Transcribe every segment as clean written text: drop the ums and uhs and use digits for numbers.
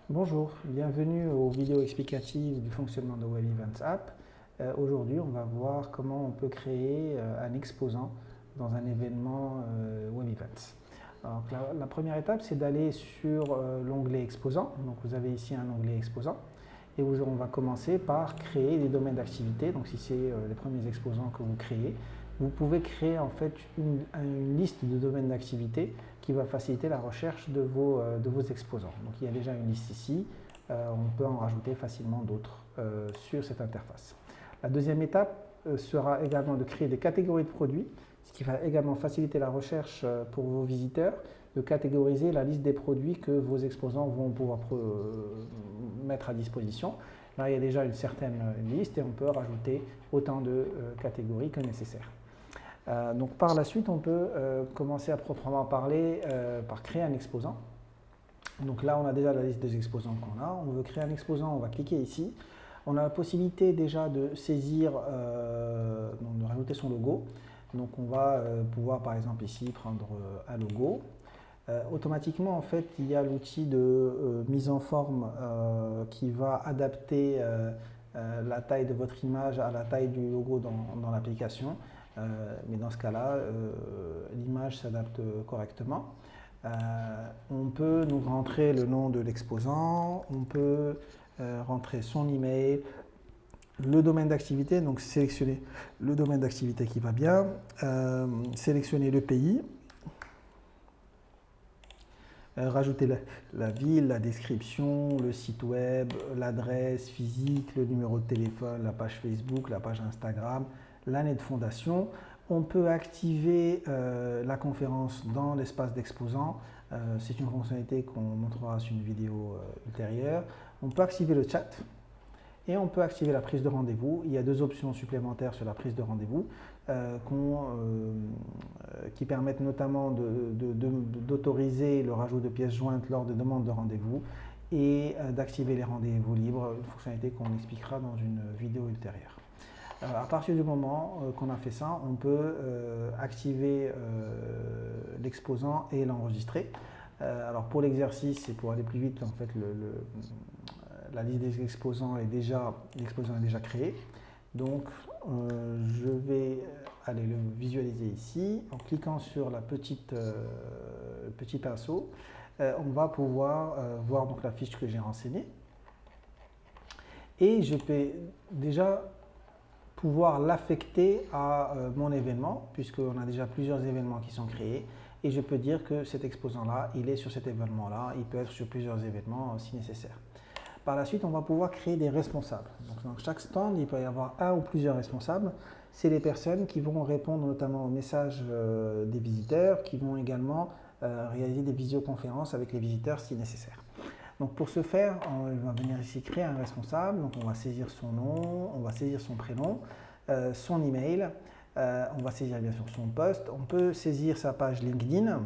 Bonjour, bienvenue aux vidéos explicatives du fonctionnement de Web Events App. Aujourd'hui, on va voir comment on peut créer un exposant dans un événement Web Events. Alors, la première étape, c'est d'aller sur l'onglet Exposant. Donc, vous avez ici un onglet Exposant. Et on va commencer par créer des domaines d'activité. Donc, si c'est les premiers exposants que vous créez, vous pouvez créer en fait une liste de domaines d'activité qui va faciliter la recherche de vos exposants. Donc il y a déjà une liste ici, on peut en rajouter facilement d'autres sur cette interface. La deuxième étape sera également de créer des catégories de produits, ce qui va également faciliter la recherche pour vos visiteurs, de catégoriser la liste des produits que vos exposants vont pouvoir mettre à disposition. Là, il y a déjà une certaine liste et on peut rajouter autant de catégories que nécessaire. Donc par la suite, on peut commencer à proprement parler par créer un exposant. Donc là, on a déjà la liste des exposants qu'on a. On veut créer un exposant, on va cliquer ici. On a la possibilité déjà de saisir, donc de rajouter son logo. Donc on va pouvoir par exemple ici prendre un logo. Automatiquement, en fait, il y a l'outil de mise en forme qui va adapter la taille de votre image à la taille du logo dans l'application. Mais dans ce cas-là, l'image s'adapte correctement. On peut donc rentrer le nom de l'exposant, on peut rentrer son email, le domaine d'activité, donc sélectionner le domaine d'activité qui va bien, sélectionner le pays, rajouter la ville, la description, le site web, l'adresse physique, le numéro de téléphone, la page Facebook, la page Instagram, l'année de fondation. On peut activer la conférence dans l'espace d'exposant. C'est une fonctionnalité qu'on montrera sur une vidéo ultérieure. On peut activer le chat et on peut activer la prise de rendez-vous. Il y a deux options supplémentaires sur la prise de rendez-vous qui permettent notamment d'autoriser le rajout de pièces jointes lors de demandes de rendez-vous et d'activer les rendez-vous libres, une fonctionnalité qu'on expliquera dans une vidéo ultérieure. À partir du moment qu'on a fait ça, on peut activer l'exposant et l'enregistrer. Alors pour l'exercice et pour aller plus vite, en fait, la liste des exposants l'exposant est déjà créé. Donc je vais aller le visualiser ici. En cliquant sur la petit pinceau, on va pouvoir voir donc la fiche que j'ai renseignée. Et je peux déjà pouvoir l'affecter à mon événement, puisqu'on a déjà plusieurs événements qui sont créés, et je peux dire que cet exposant-là, il est sur cet événement-là, il peut être sur plusieurs événements si nécessaire. Par la suite, on va pouvoir créer des responsables. Donc, dans chaque stand, il peut y avoir un ou plusieurs responsables. C'est les personnes qui vont répondre notamment aux messages des visiteurs, qui vont également réaliser des visioconférences avec les visiteurs si nécessaire. Donc pour ce faire, on va venir ici créer un responsable. Donc on va saisir son nom, on va saisir son prénom, son email, on va saisir bien sûr son poste, on peut saisir sa page LinkedIn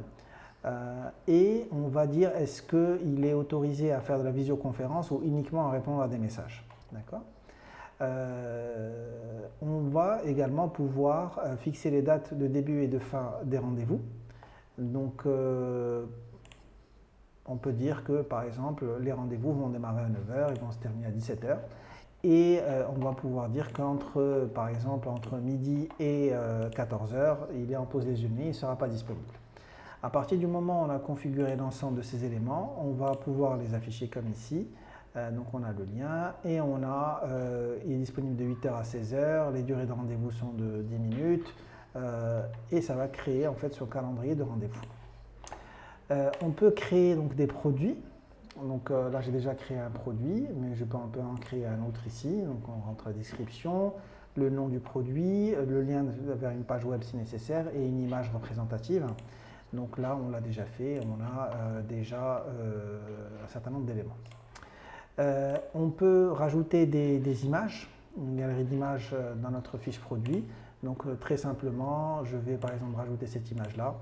et on va dire est-ce qu'il est autorisé à faire de la visioconférence ou uniquement à répondre à des messages. D'accord ? On va également pouvoir fixer les dates de début et de fin des rendez-vous. Donc on peut dire que, par exemple, les rendez-vous vont démarrer à 9 h, ils vont se terminer à 17 h. Et on va pouvoir dire qu'entre, par exemple, entre midi et 14 h, il est en pause déjeuner, il ne sera pas disponible. À partir du moment où on a configuré l'ensemble de ces éléments, on va pouvoir les afficher comme ici. Donc on a le lien et il est disponible de 8 h à 16 h, les durées de rendez-vous sont de 10 minutes et ça va créer en fait son calendrier de rendez-vous. On peut créer donc des produits. Donc là, j'ai déjà créé un produit, mais je peux en créer un autre ici. Donc on rentre la description, le nom du produit, le lien vers une page web si nécessaire et une image représentative. Donc là, on l'a déjà fait, on a déjà un certain nombre d'éléments. On peut rajouter des images, une galerie d'images dans notre fiche produit. Donc très simplement, je vais par exemple rajouter cette image-là.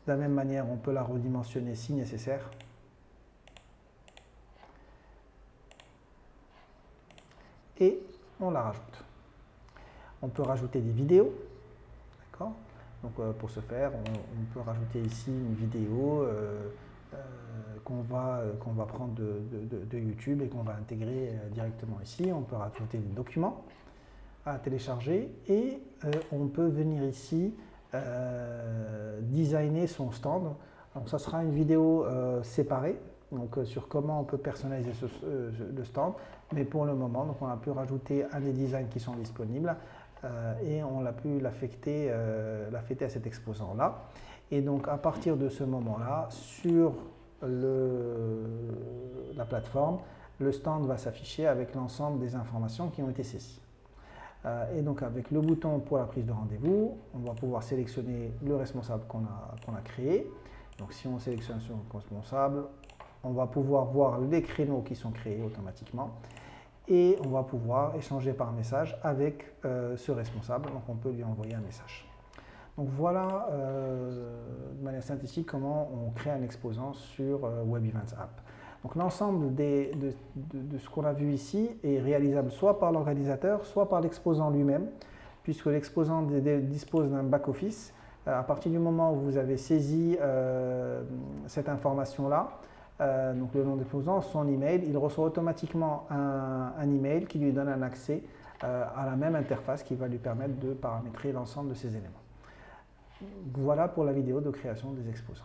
De la même manière, on peut la redimensionner si nécessaire. Et on la rajoute. On peut rajouter des vidéos. D'accord ? Donc pour ce faire, on peut rajouter ici une vidéo qu'on va prendre de YouTube et qu'on va intégrer directement ici. On peut rajouter des documents à télécharger et on peut venir ici designer son stand. Donc ça sera une vidéo séparée donc, sur comment on peut personnaliser le stand, mais pour le moment donc, on a pu rajouter un des designs qui sont disponibles et on a pu l'affecter à cet exposant là. Et donc à partir de ce moment là, sur la plateforme, le stand va s'afficher avec l'ensemble des informations qui ont été saisies. Et donc avec le bouton pour la prise de rendez-vous, on va pouvoir sélectionner le responsable qu'on a créé. Donc si on sélectionne son responsable, on va pouvoir voir les créneaux qui sont créés automatiquement et on va pouvoir échanger par message avec ce responsable. Donc on peut lui envoyer un message. Donc voilà de manière synthétique comment on crée un exposant sur Web Events App. Donc l'ensemble de ce qu'on a vu ici est réalisable soit par l'organisateur, soit par l'exposant lui-même, puisque l'exposant dispose d'un back-office. À partir du moment où vous avez saisi cette information-là, donc le nom de l'exposant, son email, il reçoit automatiquement un email qui lui donne un accès à la même interface qui va lui permettre de paramétrer l'ensemble de ces éléments. Voilà pour la vidéo de création des exposants.